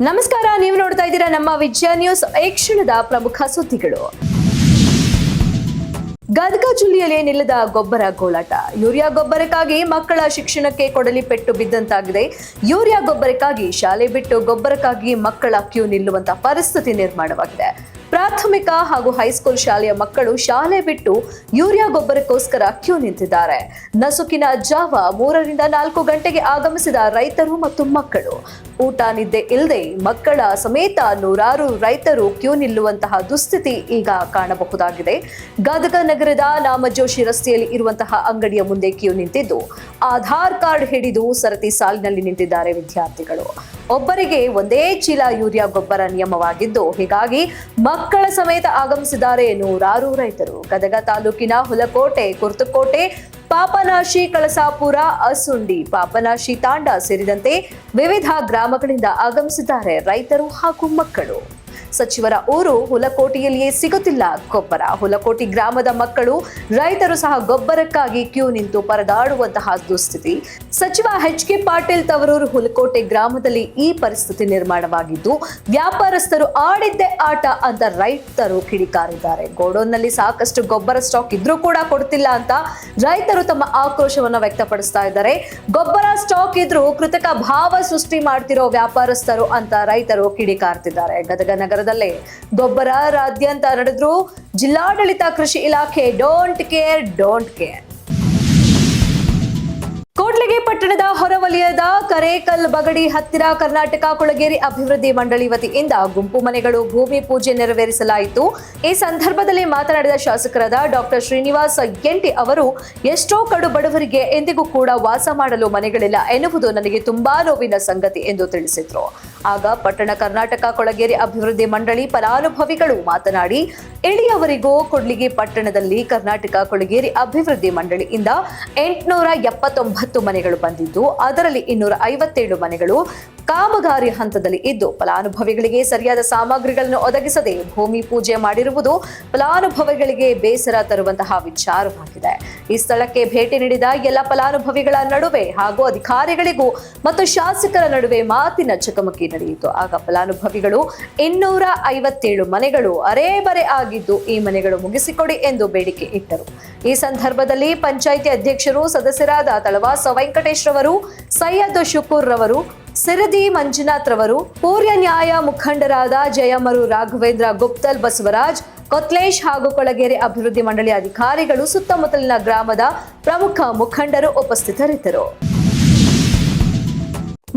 ನಮಸ್ಕಾರ, ನೀವು ನೋಡ್ತಾ ಇದ್ದೀರಾ ನಮ್ಮ ವಿಜಯ ನ್ಯೂಸ್. ಈ ಕ್ಷಣದ ಪ್ರಮುಖ ಸುದ್ದಿಗಳು. ಗದಗ ಜಿಲ್ಲೆಯಲ್ಲಿ ನಿಲ್ಲದ ಗೊಬ್ಬರ ಗೋಳಾಟ. ಯೂರಿಯಾ ಗೊಬ್ಬರಕ್ಕಾಗಿ ಮಕ್ಕಳ ಶಿಕ್ಷಣಕ್ಕೆ ಕೊಡಲಿ ಪೆಟ್ಟು ಬಿದ್ದಂತಾಗಿದೆ. ಯೂರಿಯಾ ಗೊಬ್ಬರಕ್ಕಾಗಿ ಶಾಲೆ ಬಿಟ್ಟು ಗೊಬ್ಬರಕ್ಕಾಗಿ ಮಕ್ಕಳ ಕ್ಯೂ ನಿಲ್ಲುವಂತ ಪರಿಸ್ಥಿತಿ ನಿರ್ಮಾಣವಾಗಿದೆ. ಪ್ರಾಥಮಿಕ ಹಾಗೂ ಹೈಸ್ಕೂಲ್ ಶಾಲೆಯ ಮಕ್ಕಳು ಶಾಲೆ ಬಿಟ್ಟು ಯೂರಿಯಾ ಗೊಬ್ಬರಕ್ಕೋಸ್ಕರ ಕ್ಯೂ ನಿಂತಿದ್ದಾರೆ. ನಸುಕಿನ ಜಾವ 3 ರಿಂದ 4 ಗಂಟೆಗೆ ಆಗಮಿಸಿದ ರೈತರು ಮತ್ತು ಮಕ್ಕಳು. ಊಟ ನಿದ್ದೆ ಇಲ್ಲದೆ ಮಕ್ಕಳ ಸಮೇತ ನೂರಾರು ರೈತರು ಕ್ಯೂ ನಿಲ್ಲುವಂತಹ ದುಸ್ಥಿತಿ ಈಗ ಕಾಣಬಹುದಾಗಿದೆ. ಗದಗ ನಗರದ ನಾಮಜೋಶಿ ರಸ್ತೆಯಲ್ಲಿ ಇರುವಂತಹ ಅಂಗಡಿಯ ಮುಂದೆ ಕ್ಯೂ ನಿಂತಿದ್ದು ಆಧಾರ್ ಕಾರ್ಡ್ ಹಿಡಿದು ಸರತಿ ಸಾಲಿನಲ್ಲಿ ನಿಂತಿದ್ದಾರೆ ವಿದ್ಯಾರ್ಥಿಗಳು. ಒಬ್ಬರಿಗೆ ಒಂದೇ ಚೀಲ ಯೂರಿಯಾ ಗೊಬ್ಬರ ನಿಯಮವಾಗಿದ್ದು, ಹೀಗಾಗಿ ಮಕ್ಕಳ ಸಮೇತ ಆಗಮಿಸಿದ್ದಾರೆ ನೂರಾರು ರೈತರು. ಗದಗ ತಾಲೂಕಿನ ಹುಲಕೋಟೆ, ಕುರ್ತಕೋಟೆ, ಪಾಪನಾಶಿ, ಕಳಸಾಪುರ, ಅಸುಂಡಿ, ಪಾಪನಾಶಿ ತಾಂಡ ಸೇರಿದಂತೆ ವಿವಿಧ ಗ್ರಾಮಗಳಿಂದ ಆಗಮಿಸಿದ್ದಾರೆ ರೈತರು ಹಾಗೂ ಮಕ್ಕಳು. ಸಚಿವರ ಊರು ಹುಲಕೋಟೆಯಲ್ಲಿಯೇ ಸಿಗುತ್ತಿಲ್ಲ ಗೊಬ್ಬರ. ಹುಲಕೋಟಿ ಗ್ರಾಮದ ಮಕ್ಕಳು, ರೈತರು ಸಹ ಗೊಬ್ಬರಕ್ಕಾಗಿ ಕ್ಯೂ ನಿಂತು ಪರದಾಡುವಂತಹ ದುಸ್ಥಿತಿ. ಸಚಿವ ಎಚ್.ಕೆ. ಪಾಟೀಲ್ ತವರೂರು ಹುಲಕೋಟೆ ಗ್ರಾಮದಲ್ಲಿ ಈ ಪರಿಸ್ಥಿತಿ ನಿರ್ಮಾಣವಾಗಿದ್ದು, ವ್ಯಾಪಾರಸ್ಥರು ಆಡಿದ್ದೇ ಆಟ ಅಂತ ರೈತರು ಕಿಡಿಕಾರಿದ್ದಾರೆ. ಗೋಡೌನ್ನಲ್ಲಿ ಸಾಕಷ್ಟು ಗೊಬ್ಬರ ಸ್ಟಾಕ್ ಇದ್ರೂ ಕೂಡ ಕೊಡ್ತಿಲ್ಲ ಅಂತ ರೈತರು ತಮ್ಮ ಆಕ್ರೋಶವನ್ನ ವ್ಯಕ್ತಪಡಿಸ್ತಾ ಇದ್ದಾರೆ. ಗೊಬ್ಬರ ಸ್ಟಾಕ್ ಇದ್ರೂ ಕೃತಕ ಭಾವ ಸೃಷ್ಟಿ ಮಾಡ್ತಿರೋ ವ್ಯಾಪಾರಸ್ಥರು ಅಂತ ರೈತರು ಕಿಡಿಕಾರ್ತಿದ್ದಾರೆ. ಗದಗ ನಗರದಲ್ಲೇ ಗೊಬ್ಬರ ರಾಜ್ಯಾದ್ಯಂತ ನಡೆದ್ರು ಜಿಲ್ಲಾಡಳಿತ ಕೃಷಿ ಇಲಾಖೆ ಡೋಂಟ್ ಕೇರ್. ಕೂಡ್ಲಿಗಿ ಪಟ್ಟಣದ ಹೊರವಲಯದ ಕರೇಕಲ್ ಬಗಡಿ ಹತ್ತಿರ ಕರ್ನಾಟಕ ಕೊಳಗೇರಿ ಅಭಿವೃದ್ಧಿ ಮಂಡಳಿ ವತಿಯಿಂದ ಗುಂಪು ಮನೆಗಳು ಭೂಮಿ ಪೂಜೆ ನೆರವೇರಿಸಲಾಯಿತು. ಈ ಸಂದರ್ಭದಲ್ಲಿ ಮಾತನಾಡಿದ ಶಾಸಕರಾದ ಡಾಕ್ಟರ್ ಶ್ರೀನಿವಾಸ್ ಎಂಟಿ ಅವರು, ಎಷ್ಟೋ ಕಡು ಬಡವರಿಗೆ ಎಂದಿಗೂ ಕೂಡ ವಾಸ ಮಾಡಲು ಮನೆಗಳಿಲ್ಲ ಎನ್ನುವುದು ನನಗೆ ತುಂಬಾ ನೋವಿನ ಸಂಗತಿ ಎಂದು ತಿಳಿಸಿದ್ರು. ಆಗ ಪಟ್ಟಣ ಕರ್ನಾಟಕ ಕೊಳಗೇರಿ ಅಭಿವೃದ್ಧಿ ಮಂಡಳಿ ಫಲಾನುಭವಿಗಳು ಮಾತನಾಡಿ, ಎಳೆಯವರಿಗೂ ಕೂಡ್ಲಿಗಿ ಪಟ್ಟಣದಲ್ಲಿ ಕರ್ನಾಟಕ ಕೊಳಗೇರಿ ಅಭಿವೃದ್ಧಿ ಮಂಡಳಿಯಿಂದ 879 ಮನೆಗಳು ಬಂದಿದ್ದು, ಅದರಲ್ಲಿ 257 ಮನೆಗಳು ಕಾಮಗಾರಿ ಹಂತದಲ್ಲಿ ಇದ್ದು, ಫಲಾನುಭವಿಗಳಿಗೆ ಸರಿಯಾದ ಸಾಮಗ್ರಿಗಳನ್ನು ಒದಗಿಸದೆ ಭೂಮಿ ಪೂಜೆ ಮಾಡಿರುವುದು ಫಲಾನುಭವಿಗಳಿಗೆ ಬೇಸರ ತರುವಂತಹ ವಿಚಾರವಾಗಿದೆ. ಈ ಸ್ಥಳಕ್ಕೆ ಭೇಟಿ ನೀಡಿದ ಎಲ್ಲ ಫಲಾನುಭವಿಗಳ ನಡುವೆ ಹಾಗೂ ಅಧಿಕಾರಿಗಳಿಗೂ ಮತ್ತು ಶಾಸಕರ ನಡುವೆ ಮಾತಿನ ಚಕಮಕಿ ನಡೆಯಿತು. ಆಗ ಫಲಾನುಭವಿಗಳು 257 ಮನೆಗಳು ಅರೆಬರೆ ಆಗಿದ್ದು, ಈ ಮನೆಗಳು ಮುಗಿಸಿಕೊಡಿ ಎಂದು ಬೇಡಿಕೆ ಇಟ್ಟರು. ಈ ಸಂದರ್ಭದಲ್ಲಿ ಪಂಚಾಯಿತಿ ಅಧ್ಯಕ್ಷರು, ಸದಸ್ಯರಾದ ತಳವಾಸ ವೆಂಕಟೇಶ್ ರವರು, ಸೈಯದ್ ಶುಕೂರ್ ರವರು, ಸಿರದಿ ಮಂಜುನಾಥ್ ರವರು, ಪೂರ್ಯ ನ್ಯಾಯ ಮುಖಂಡರಾದ ಜಯಮರು, ರಾಘವೇಂದ್ರ, ಗುಪ್ತಲ್, ಬಸವರಾಜ್, ಕೊತ್ಲೇಶ್ ಹಾಗೂ ಕೊಳಗೇರಿ ಅಭಿವೃದ್ಧಿ ಮಂಡಳಿ ಅಧಿಕಾರಿಗಳು, ಸುತ್ತಮುತ್ತಲಿನ ಗ್ರಾಮದ ಪ್ರಮುಖ ಮುಖಂಡರು ಉಪಸ್ಥಿತರಿದ್ದರು.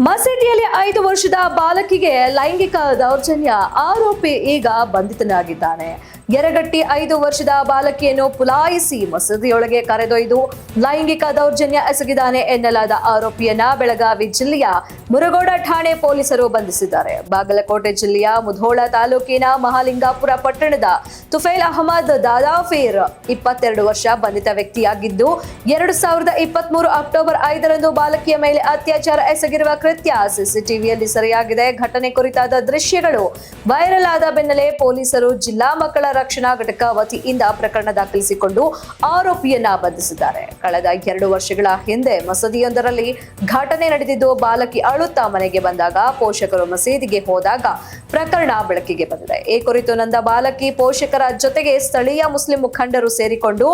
ಮಸೀದಿಯಲ್ಲಿ 5 ವರ್ಷದ ಬಾಲಕಿಗೆ ಲೈಂಗಿಕ ದೌರ್ಜನ್ಯ ಆರೋಪಿ ಈಗ ಬಂಧಿತನಾಗಿದ್ದಾನೆ. ಯರಗಟ್ಟಿ 5 ವರ್ಷದ ಬಾಲಕಿಯನ್ನು ಪುಲಾಯಿಸಿ ಮಸೀದಿಯೊಳಗೆ ಕರೆದೊಯ್ದು ಲೈಂಗಿಕ ದೌರ್ಜನ್ಯ ಎಸಗಿದ್ದಾನೆ ಎನ್ನಲಾದ ಆರೋಪಿಯನ್ನ ಬೆಳಗಾವಿ ಜಿಲ್ಲೆಯ ಮುರಗೋಡ ಠಾಣೆ ಪೊಲೀಸರು ಬಂಧಿಸಿದ್ದಾರೆ. ಬಾಗಲಕೋಟೆ ಜಿಲ್ಲೆಯ ಮುಧೋಳ ತಾಲೂಕಿನ ಮಹಾಲಿಂಗಾಪುರ ಪಟ್ಟಣದ ತುಫೈಲ್ ಅಹಮದ್ ದಾದಾಫೀರ್ 22 ವರ್ಷ ಬಂಧಿತ ವ್ಯಕ್ತಿಯಾಗಿದ್ದು, 2023 ಅಕ್ಟೋಬರ್ 5ರಂದು ಬಾಲಕಿಯ ಮೇಲೆ ಅತ್ಯಾಚಾರ ಎಸಗಿರುವ ಕೃತ್ಯ ಸಿಸಿಟಿವಿಯಲ್ಲಿ ಸೆರೆಯಾಗಿದೆ. ಘಟನೆ ಕುರಿತಾದ ದೃಶ್ಯಗಳು ವೈರಲ್ ಆದ ಬೆನ್ನಲ್ಲೇ ಪೊಲೀಸರು ಜಿಲ್ಲಾ ಮಕ್ಕಳ ರಕ್ಷಣಾ ಘಟಕ ವತಿಯಿಂದ ಪ್ರಕರಣ ದಾಖಲಿಸಿಕೊಂಡು ಆರೋಪಿಯನ್ನ ಬಂಧಿಸಿದ್ದಾರೆ. ಕಳೆದ 2 ವರ್ಷಗಳ ಹಿಂದೆ ಮಸೀದಿಯೊಂದರಲ್ಲಿ ಘಟನೆ ನಡೆದಿದ್ದು, ಬಾಲಕಿ ಅಳುತ್ತಾ ಮನೆಗೆ ಬಂದಾಗ ಪೋಷಕರು ಮಸೀದಿಗೆ ಹೋದಾಗ ಪ್ರಕರಣ ಬೆಳಕಿಗೆ ಬಂದಿದೆ. ಈ ಕುರಿತು ನೊಂದ ಬಾಲಕಿ ಪೋಷಕರ ಜೊತೆಗೆ ಸ್ಥಳೀಯ ಮುಸ್ಲಿಂ ಮುಖಂಡರು ಸೇರಿಕೊಂಡು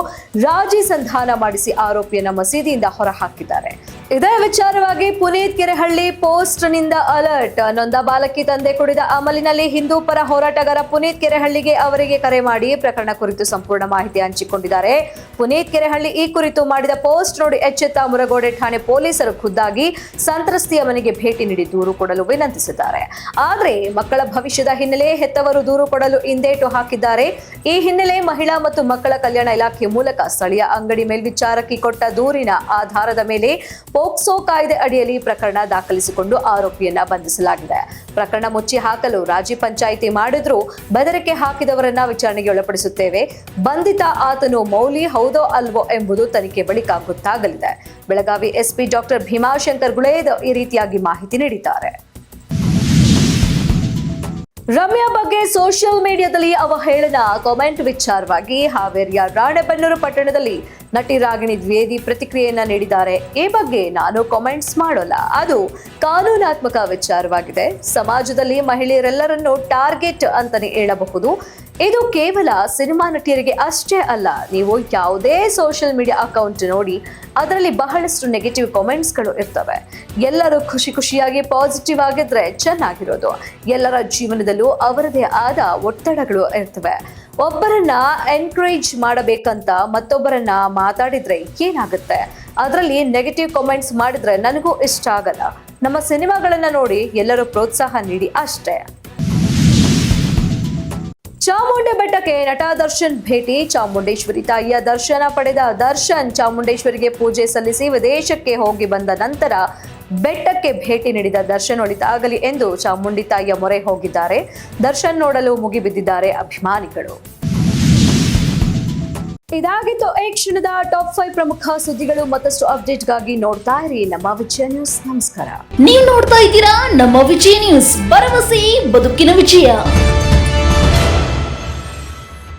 ರಾಜಿ ಸಂಧಾನ ಮಾಡಿಸಿ ಆರೋಪಿಯನ್ನ ಮಸೀದಿಯಿಂದ ಹೊರಹಾಕಿದ್ದಾರೆ. ಇದೇ ವಿಚಾರವಾಗಿ ಪುನೀತ್ ಕೆರೆಹಳ್ಳಿ ಪೋಸ್ಟ್ ನಿಂದ ಅಲರ್ಟ್. ನೊಂದ ಬಾಲಕಿ ತಂದೆ ಕುಡಿದ ಅಮಲಿನಲ್ಲಿ ಹಿಂದೂ ಪರ ಹೋರಾಟಗಾರ ಪುನೀತ್ ಕೆರೆಹಳ್ಳಿಗೆ ಅವರಿಗೆ ಕರೆ ಮಾಡಿ ಪ್ರಕರಣ ಕುರಿತು ಸಂಪೂರ್ಣ ಮಾಹಿತಿ ಹಂಚಿಕೊಂಡಿದ್ದಾರೆ. ಪುನೀತ್ ಕೆರೆಹಳ್ಳಿ ಈ ಕುರಿತು ಮಾಡಿದ ಪೋಸ್ಟ್ ನೋಡಿ ಎಚ್ಚೆತ್ತ ಮುರಗೋಡೆ ಠಾಣೆ ಪೊಲೀಸರು ಖುದ್ದಾಗಿ ಸಂತ್ರಸ್ತೆಯ ಮನೆಗೆ ಭೇಟಿ ನೀಡಿ ದೂರು ಕೊಡಲು ವಿನಂತಿಸಿದ್ದಾರೆ. ಆದರೆ ಮಕ್ಕಳ ಭವಿಷ್ಯದ ಹಿನ್ನೆಲೆ ಹೆತ್ತವರು ದೂರು ಕೊಡಲು ಹಿಂದೇಟು ಹಾಕಿದ್ದಾರೆ. ಈ ಹಿನ್ನೆಲೆ ಮಹಿಳಾ ಮತ್ತು ಮಕ್ಕಳ ಕಲ್ಯಾಣ ಇಲಾಖೆ ಮೂಲಕ ಸ್ಥಳೀಯ ಅಂಗಡಿ ಮೇಲ್ವಿಚಾರಕಿ ಕೊಟ್ಟ ದೂರಿನ ಆಧಾರದ ಮೇಲೆ ಪೋಕ್ಸೋ ಕಾಯ್ದೆ ಅಡಿಯಲ್ಲಿ ಪ್ರಕರಣ ದಾಖಲಿಸಿಕೊಂಡು ಆರೋಪಿಯನ್ನ ಬಂಧಿಸಲಾಗಿದೆ. ಪ್ರಕರಣ ಮುಚ್ಚಿ ಹಾಕಲು ರಾಜಿ ಪಂಚಾಯಿತಿ ಮಾಡಿದ್ರು ಬೆದರಿಕೆ ಹಾಕಿದವರನ್ನ ವಿಚಾರಣೆಗೆ ಒಳಪಡಿಸುತ್ತೇವೆ. ಬಂಧಿತ ಆತನು ಮೌಲಿ ಹೌದೋ ಅಲ್ವೋ ಎಂಬುದು ತನಿಖೆ ಬಳಿಕ ಗೊತ್ತಾಗಲಿದೆ. ಬೆಳಗಾವಿ ಎಸ್ಪಿ ಡಾಕ್ಟರ್ ಭೀಮಾಶಂಕರ್ ಗುಳೇದ್ ಈ ರೀತಿಯಾಗಿ ಮಾಹಿತಿ ನೀಡಿದ್ದಾರೆ. ರಮ್ಯಾ ಬಗ್ಗೆ ಸೋಷಿಯಲ್ ಮೀಡಿಯಾದಲ್ಲಿ ಅವಹೇಳನ ಕಾಮೆಂಟ್ ವಿಚಾರವಾಗಿ ಹಾವೇರಿಯ ರಾಣೆಬೆನ್ನೂರು ಪಟ್ಟಣದಲ್ಲಿ ನಟಿ ರಾಗಿಣಿ ದ್ವಿವೇದಿ ಪ್ರತಿಕ್ರಿಯೆಯನ್ನ ನೀಡಿದ್ದಾರೆ. ಈ ಬಗ್ಗೆ ನಾನು ಕಾಮೆಂಟ್ಸ್ ಮಾಡೋಲ್ಲ, ಅದು ಕಾನೂನಾತ್ಮಕ ವಿಚಾರವಾಗಿದೆ. ಸಮಾಜದಲ್ಲಿ ಮಹಿಳೆಯರೆಲ್ಲರನ್ನು ಟಾರ್ಗೆಟ್ ಅಂತಾನೆ ಹೇಳಬಹುದು. ಇದು ಕೇವಲ ಸಿನಿಮಾ ನಟಿಯರಿಗೆ ಅಷ್ಟೇ ಅಲ್ಲ. ನೀವು ಯಾವುದೇ ಸೋಷಿಯಲ್ ಮೀಡಿಯಾ ಅಕೌಂಟ್ ನೋಡಿ, ಅದರಲ್ಲಿ ಬಹಳಷ್ಟು ನೆಗೆಟಿವ್ ಕಾಮೆಂಟ್ಸ್ಗಳು ಇರ್ತವೆ. ಎಲ್ಲರೂ ಖುಷಿಯಾಗಿ ಪಾಸಿಟಿವ್ ಆಗಿದ್ರೆ ಚೆನ್ನಾಗಿರೋದು. ಎಲ್ಲರ ಜೀವನದಲ್ಲೂ ಅವರದೇ ಆದ ಒತ್ತಡಗಳು ಇರ್ತವೆ. ಒಬ್ಬರನ್ನ ಎನ್ಕರೇಜ್ ಮಾಡಬೇಕಂತ ಮತ್ತೊಬ್ಬರನ್ನ ಮಾತಾಡಿದ್ರೆ ಏನಾಗುತ್ತೆ? ಅದರಲ್ಲಿ ನೆಗೆಟಿವ್ ಕಾಮೆಂಟ್ಸ್ ಮಾಡಿದ್ರೆ ನನಗೂ ಇಷ್ಟ ಆಗಲ್ಲ. ನಮ್ಮ ಸಿನಿಮಾಗಳನ್ನ ನೋಡಿ ಎಲ್ಲರೂ ಪ್ರೋತ್ಸಾಹ ನೀಡಿ ಅಷ್ಟೇ. ಚಾಮುಂಡಿ ಬೆಟ್ಟಕ್ಕೆ ನಟ ದರ್ಶನ್ ಭೇಟಿ. ಚಾಮುಂಡೇಶ್ವರಿ ತಾಯಿಯ ದರ್ಶನ ಪಡೆದ ದರ್ಶನ್ ಚಾಮುಂಡೇಶ್ವರಿಗೆ ಪೂಜೆ ಸಲ್ಲಿಸಿ ವಿದೇಶಕ್ಕೆ ಹೋಗಿ ಬಂದ ನಂತರ ಬೆಟ್ಟಕ್ಕೆ ಭೇಟಿ ನೀಡಿದ ದರ್ಶನ್ ಒಳಿತಾಗಲಿ ಎಂದು ಚಾಮುಂಡಿ ತಾಯಿಯ ಮೊರೆ ಹೋಗಿದ್ದಾರೆ. ದರ್ಶನ್ ನೋಡಲು ಮುಗಿಬಿದ್ದಿದ್ದಾರೆ ಅಭಿಮಾನಿಗಳು. ಇದಾಗಿತ್ತು ಈ ಕ್ಷಣದ ಟಾಪ್ 5 ಪ್ರಮುಖ ಸುದ್ದಿಗಳು. ಮತ್ತಷ್ಟು ಅಪ್ಡೇಟ್ಗಾಗಿ ನೋಡ್ತಾ ಇರಿ ನಮ್ಮ ವಿಜಯ ನ್ಯೂಸ್. ನಮಸ್ಕಾರ. ನೀವು ನೋಡ್ತಾ ಇದ್ದೀರಾ ನಮ್ಮ ವಿಜಯ ನ್ಯೂಸ್, ಭರವಸೆ ಬದುಕಿನ ವಿಜಯ.